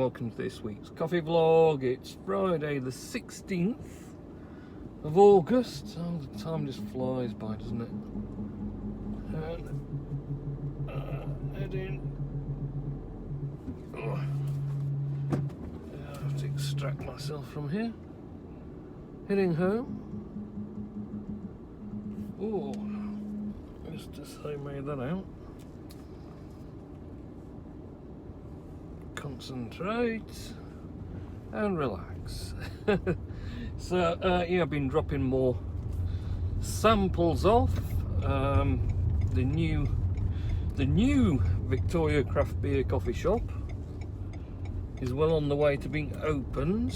welcome to this week's coffee vlog. It's Friday the 16th of August. Oh, the time just flies by, doesn't it? And head in. Oh. I have to extract myself from here. Heading home. Oh, just as I made that out. Concentrate and relax. So yeah, I've been dropping more samples off. The new Victoria craft beer coffee shop is well on the way to being opened.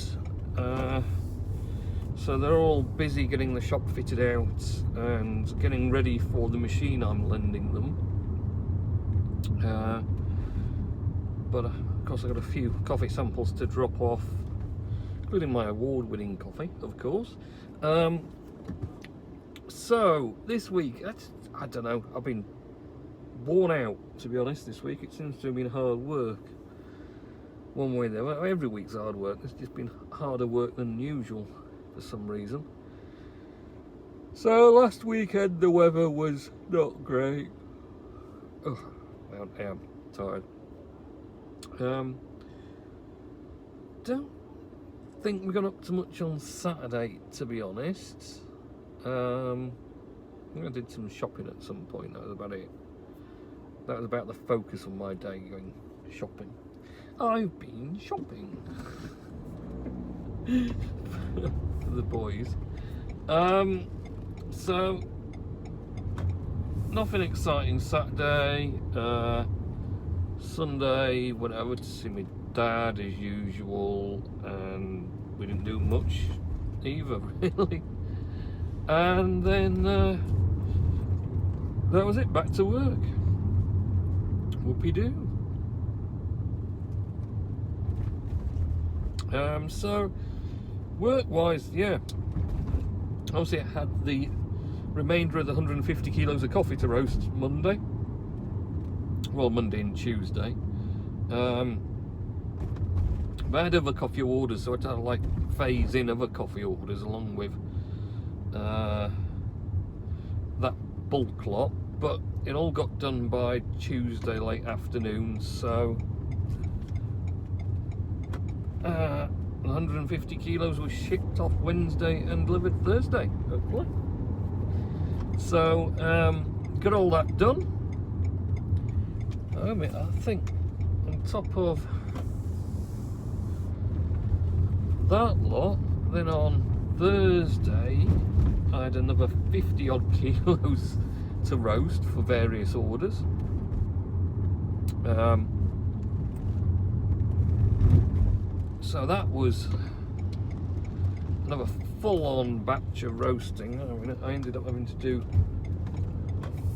So they're all busy getting the shop fitted out and getting ready for the machine I'm lending them. But of course I've got a few coffee samples to drop off, including my award-winning coffee, of course. So this week, I don't know, I've been worn out, to be honest, this week. It seems to have been hard work, one way or the other. Every week's hard work. It's just been harder work than usual for some reason. So last weekend the weather was not great. Oh, I am tired. Don't think we got up to much on Saturday, to be honest. I think I did some shopping at some point. That was about it. That was about the focus of my day, going shopping. I've been shopping for the boys. So nothing exciting Saturday. Sunday went over to see my dad as usual, and we didn't do much either, really. And then that was it, back to work. Whoopie-doo. So work-wise, yeah, obviously I had the remainder of the 150 kilos of coffee to roast Monday. Well, Monday and Tuesday. But I had other coffee orders, so I had to like phase in other coffee orders along with that bulk lot. But it all got done by Tuesday late afternoon, so 150 kilos was shipped off Wednesday and delivered Thursday, hopefully. So got all that done. I think on top of that lot, then on Thursday I had another 50 odd kilos to roast for various orders. So that was another full-on batch of roasting. I mean, I ended up having to do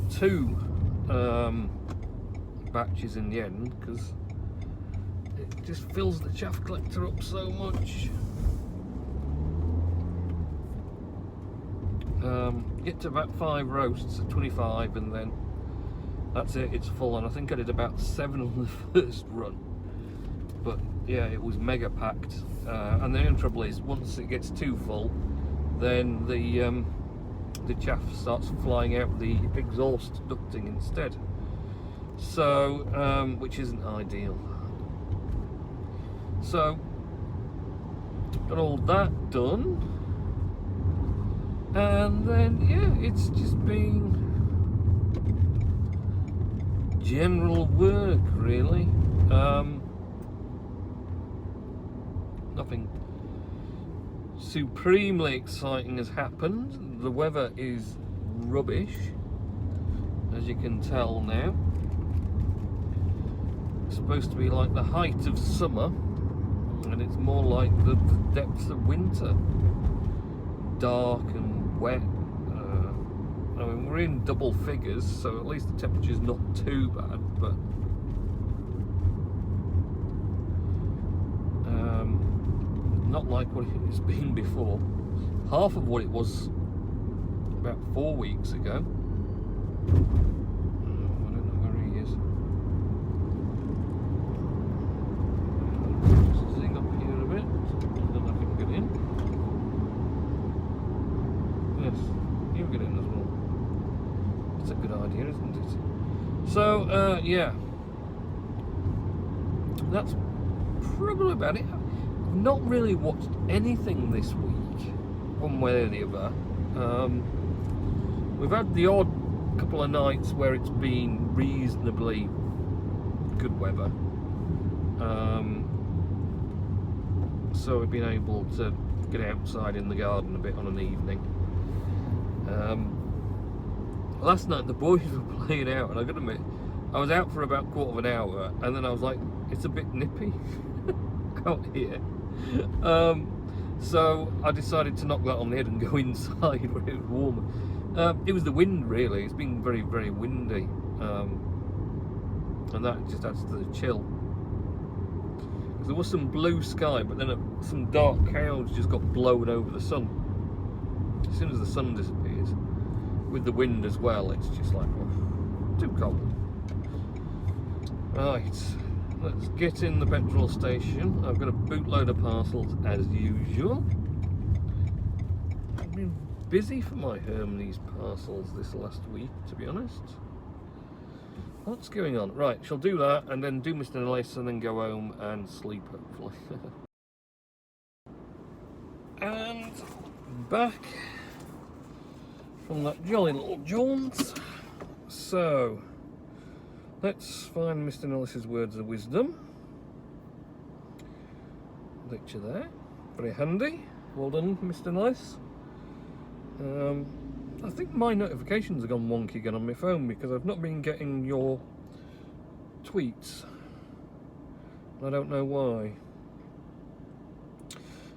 2 batches in the end, because it just fills the chaff collector up so much. Get to about 5 roasts at 25, and then that's it, it's full. And I think I did about 7 on the first run, but yeah, it was mega packed. And the only trouble is, once it gets too full, then the chaff starts flying out the exhaust ducting instead. So, which isn't ideal. So, got all that done, and then yeah, it's just been general work, really. Nothing supremely exciting has happened. The weather is rubbish, as you can tell now. It's supposed to be like the height of summer, and it's more like the depths of winter. Dark and wet. I mean, we're in double figures, so at least the temperature's not too bad, but not like what it's been before. Half of what it was about 4 weeks ago. I don't know where he is. yeah, that's probably about it. I've not really watched anything this week, one way or the other. We've had the odd couple of nights where it's been reasonably good weather, so we've been able to get outside in the garden a bit on an evening. Last night the boys were playing out, and I gotta admit, I was out for about quarter of an hour, and then I was like, it's a bit nippy out here. So I decided to knock that on the head and go inside where it was warmer. It was the wind, really. It's been very, very windy, and that just adds to the chill. There was some blue sky, but then some dark clouds just got blown over the sun. As soon as the sun disappears, with the wind as well, it's just like, oh, too cold. Right, let's get in the petrol station. I've got a bootload of parcels as usual. I've been busy for my Hermes parcels this last week, to be honest. What's going on? Right, shall do that and then do Mr. Nice and then go home and sleep, hopefully. And back from that jolly little jaunt. So, let's find Mr. Nollis's words of wisdom. Picture there. Very handy. Well done, Mr. Nice. I think my notifications have gone wonky again on my phone because I've not been getting your tweets. I don't know why.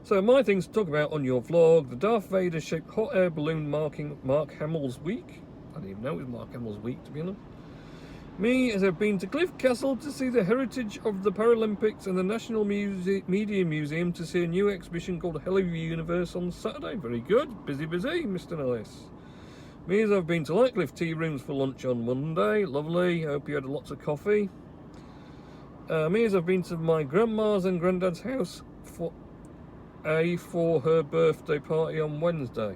So my things to talk about on your vlog: the Darth Vader shaped hot air balloon marking Mark Hamill's week. I didn't even know it was Mark Hamill's week, to be honest. Me, as I've been to Cliff Castle to see the heritage of the Paralympics and the National Media Museum to see a new exhibition called Hello Universe on Saturday. Very good. Busy, busy, Mr. Nice. Me, as I've been to Lightcliff Tea Rooms for lunch on Monday. Lovely. Hope you had lots of coffee. Me, as I've been to my grandma's and granddad's house for her birthday party on Wednesday.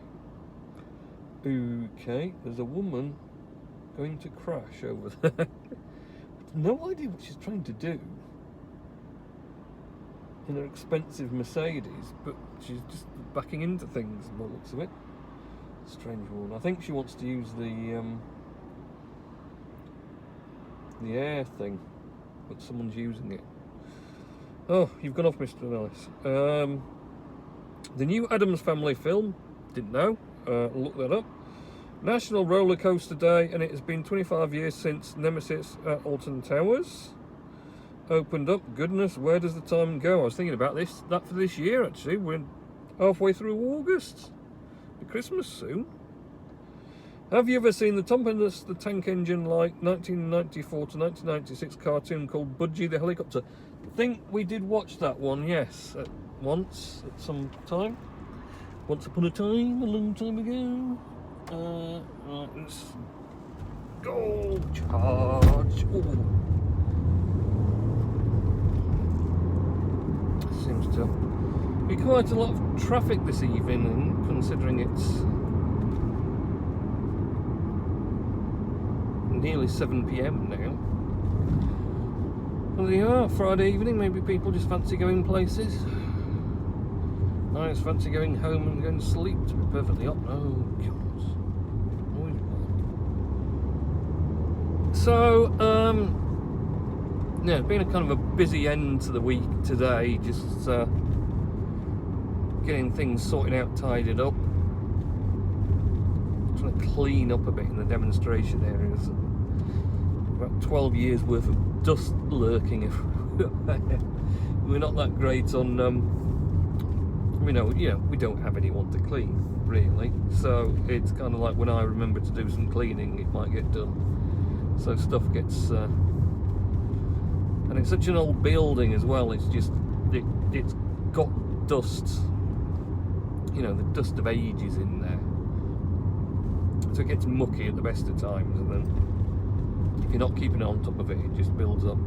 Okay, there's a woman going to crash over there. No idea what she's trying to do in her expensive Mercedes, but she's just backing into things by the looks of it. Strange woman. I think she wants to use the air thing, but someone's using it. Oh, you've gone off, Mr. Nice. The new Addams Family film, didn't know, look that up. National Roller Coaster Day, and it has been 25 years since Nemesis at Alton Towers opened up. Goodness, where does the time go? I was thinking about that for this year, actually. We're halfway through August. Be Christmas soon. Have you ever seen the Thomas the Tank Engine like 1994 to 1996 cartoon called Budgie the Helicopter? I think we did watch that one, yes, once, at some time. Once upon a time, a long time ago. Right, let's go. Charge. Ooh. Seems to be quite a lot of traffic this evening, considering it's nearly 7 PM now. Well, there you are, Friday evening. Maybe people just fancy going places. I just fancy going home and going to sleep, to be perfectly honest. Oh, God. So, yeah, it's been a kind of a busy end to the week today, just getting things sorted out, tidied up, trying to clean up a bit in the demonstration areas. About 12 years worth of dust lurking everywhere. We're not that great on, we don't have anyone to clean, really, so it's kind of like when I remember to do some cleaning, it might get done. So stuff gets, and it's such an old building as well. It's just it's got dust, the dust of ages in there. So it gets mucky at the best of times, and then if you're not keeping on top of it, it just builds up.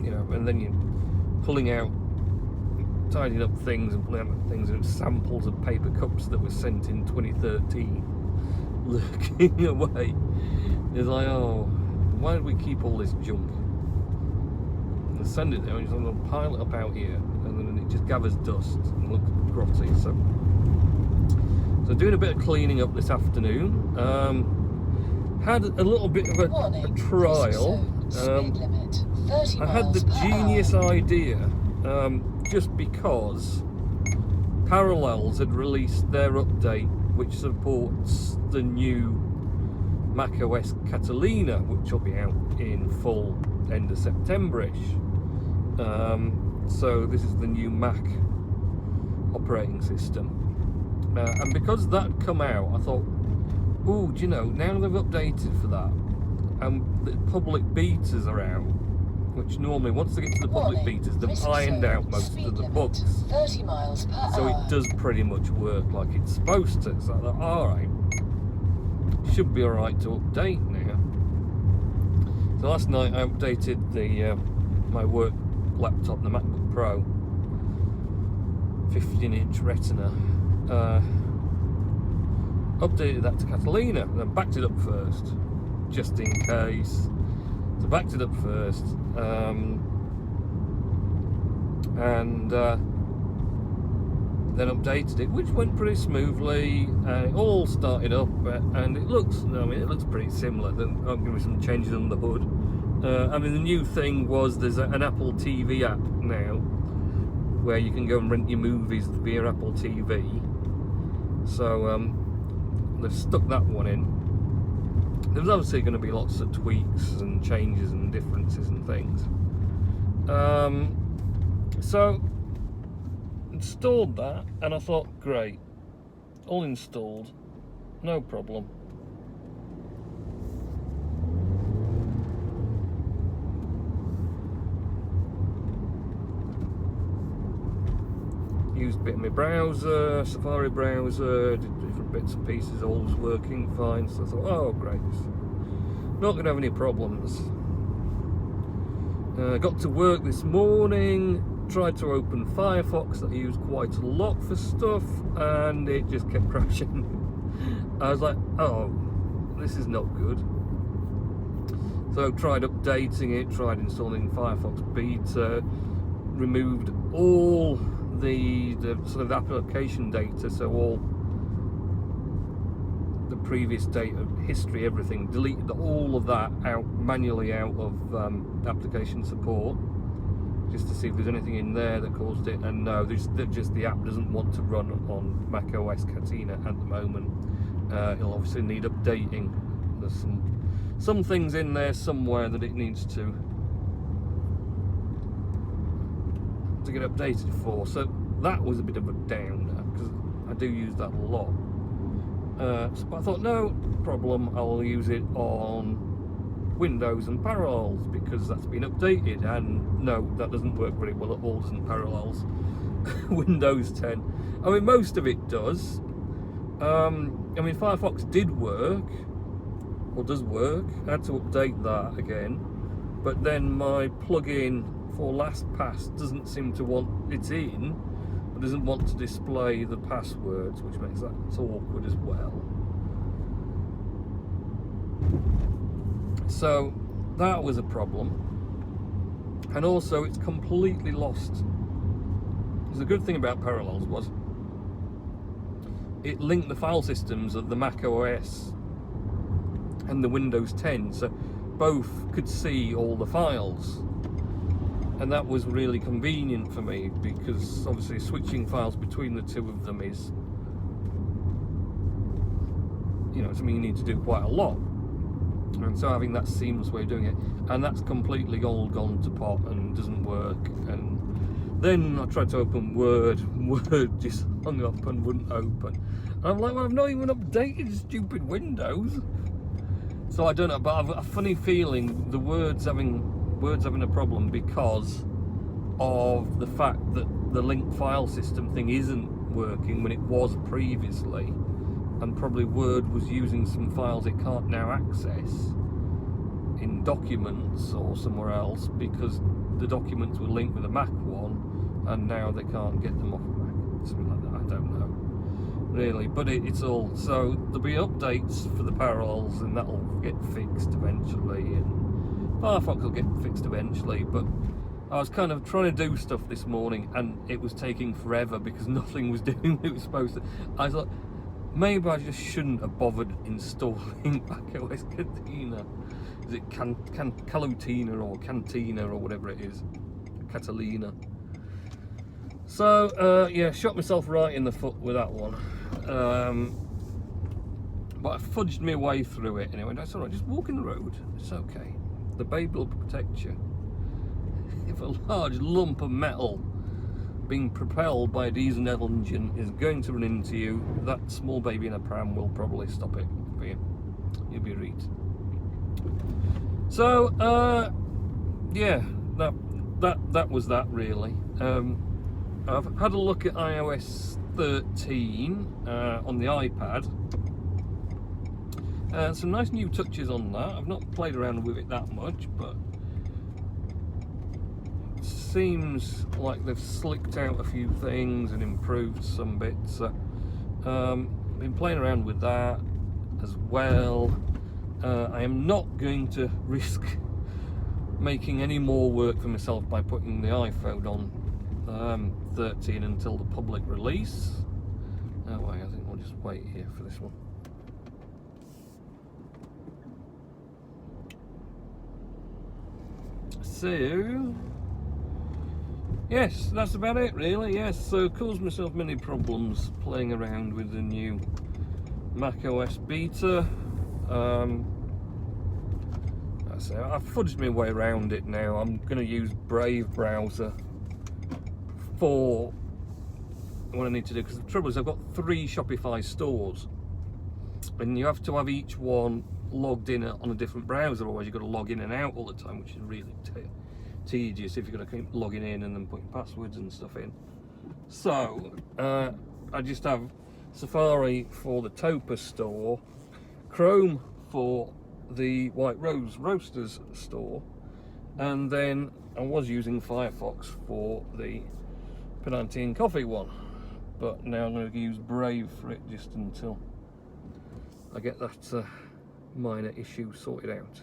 And then you're pulling out, tidying up things and pulling out things, and it's samples of paper cups that were sent in 2013. Lurking away. It's like, oh, why do we keep all this junk? And send it there and just pile it up out here, and then it just gathers dust and looks grotty. So doing a bit of cleaning up this afternoon. Had a little bit of a trial. I had the genius idea, just because Parallels had released their update, which supports the new macOS Catalina, which will be out in full end of September-ish. So this is the new Mac operating system. And because that had come out, I thought, oh, do you know, now they've updated for that, and the public betas are out, which normally, once they get to the public betas, they've ironed out most of the bugs. 30 miles per hour. So it does pretty much work like it's supposed to. So I thought, alright, should be alright to update now. So last night I updated the my work laptop, the MacBook Pro, 15-inch Retina. Updated that to Catalina, and then backed it up first, just in case. So backed it up first, and then updated it, which went pretty smoothly. It all started up, and it looks, I mean, it looks pretty similar. Then I'm going to be some changes on the hood. I mean, the new thing was there's an Apple TV app now, where you can go and rent your movies via Apple TV. So they've stuck that one in. There's obviously going to be lots of tweaks and changes and differences and things. So installed that, and I thought, great, all installed, no problem. Used a bit of my browser, Safari browser, did different bits and pieces, all was working fine. So I thought, oh great, not going to have any problems. Got to work this morning, tried to open Firefox that I use quite a lot for stuff, and it just kept crashing. I was like, oh, this is not good. So tried updating it, tried installing Firefox Beta, removed all the sort of application data, so all the previous data, history, everything, deleted all of that out manually out of application support, just to see if there's anything in there that caused it. And no, just the app doesn't want to run on macOS Catalina at the moment. It'll obviously need updating. There's some things in there somewhere that it needs to get updated for. So that was a bit of a downer, because I do use that a lot. But I thought, no problem, I'll use it on Windows and Parallels, because that's been updated. And no, that doesn't work very well at all, doesn't Parallels. Windows 10. I mean, most of it does. I mean, Firefox did work, or does work. I had to update that again, but then my plugin for LastPass doesn't seem to want it in, but doesn't want to display the passwords, which makes that awkward as well. So that was a problem. And also it's completely lost. The good thing about Parallels was it linked the file systems of the Mac OS and the Windows 10, so both could see all the files. And that was really convenient for me, because obviously switching files between the two of them is, you know, something you need to do quite a lot. And so having that seamless way of doing it, and that's completely all gone to pot and doesn't work. And then I tried to open Word just hung up and wouldn't open. And I'm like, well, I've not even updated stupid Windows. So I don't know, but I've a funny feeling the Word's having a problem because of the fact that the linked file system thing isn't working when it was previously, and probably Word was using some files it can't now access in documents or somewhere else, because the documents were linked with a Mac one and now they can't get them off Mac, something like that. I don't know. really. But it's all, so there'll be updates for the parallels, and that'll get fixed eventually, and Firefox will get fixed eventually. But I was kind of trying to do stuff this morning, and it was taking forever because nothing was doing what it was supposed to. I thought maybe I just shouldn't have bothered installing macOS Cantina. Is it Calutina or Cantina or whatever it is? Catalina. So yeah, shot myself right in the foot with that one. But I fudged my way through it anyway. That's all right. Just walk in the road. It's okay. The babe will protect you. If a large lump of metal being propelled by a diesel engine is going to run into you, that small baby in a pram will probably stop it for you. You'll be right. So yeah, that was that really. I've had a look at iOS 13 on the iPad. Some nice new touches on that. I've not played around with it that much, but it seems like they've slicked out a few things and improved some bits. Been playing around with that as well. I am not going to risk making any more work for myself by putting the iPhone on 13 until the public release. Oh wait, I think we'll just wait here for this one. So yes, that's about it really. Yes, so caused myself many problems playing around with the new macOS beta. So I've fudged my way around it now. I'm going to use Brave browser for what I need to do, because the trouble is I've got 3 Shopify stores, and you have to have each one logged in on a different browser, otherwise you've got to log in and out all the time, which is really tedious if you're going to keep logging in and then putting passwords and stuff in. So I just have Safari for the Topaz store, Chrome for the White Rose Roasters store, and then I was using Firefox for the Penalty and Coffee one, but now I'm going to use Brave for it just until I get that minor issue sorted out.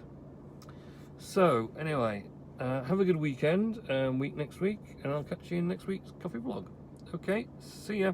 So anyway, have a good weekend, week next week, and I'll catch you in next week's coffee vlog. Okay, see ya.